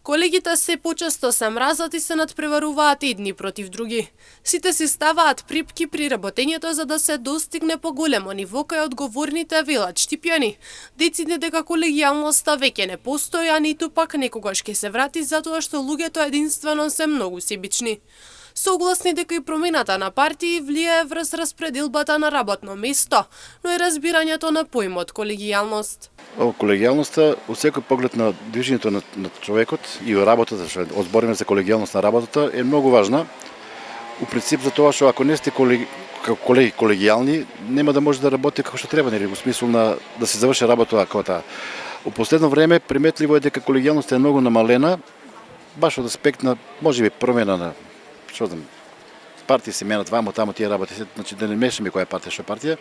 Колегите се почесто се мразат и се надпреваруваат едни против други. Сите си ставаат припки при работењето за да се достигне поголемо ниво кај одговорните велат Штипјани. Деците дека колегијалноста веќе не постои, а ниту пак некогаш ќе се врати затоа што луѓето единствено се многу себични. Согласни дека и промената на партии влијае врз распределбата на работно место, но и разбирањето на поимот колегијалност. Колегијалноста, од секој поглед на движењето на човекот и работата, што збориме за колегијалност на работата, е многу важна. У принцип за тоа што ако не сте колеги колегијални, нема да може да работите како што треба, нели, во смисол на да се заврши работа како таа. У последно време приметливо е дека колегијалноста е многу намалена, баш од аспект на можеби промена на што знам, партии се менат вамо таму тие работи, значи да не мешаме која партија што партија.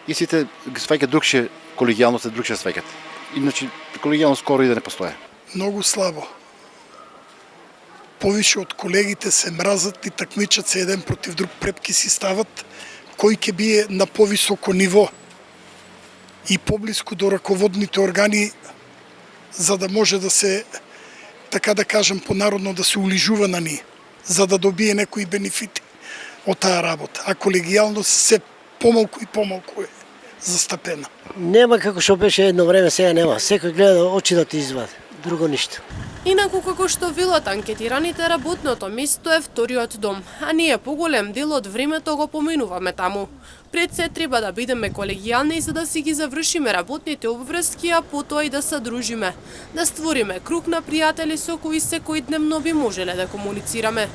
И сите ги сваќаат другше колегијалност, другше сваќаат. Иначе колегијалност скоро и да не постои. Многу слабо. Повише од колегите се мразат и такмичат се еден против друг, препки си стават кој ќе бие на повисоко ниво и поблиску до раководните органи, за да може да се, така да кажем понародно, да се улижува на ние, за да добие некои бенефити од таа работа. А колегијалност се помалку и помалку е застапена. Нема како што беше едно време, сега нема. Секој гледа очи да ти извади, друго ништо. Инаку како што велат анкетираните, работното место е вториот дом, а ние поголем дел од времето го поминуваме таму. Пред се треба да бидеме колегијални за да си ги завршиме работните обврски, а потоа и да се дружиме, да створиме круг на пријатели со кои секојдневно би можеле да комуницираме.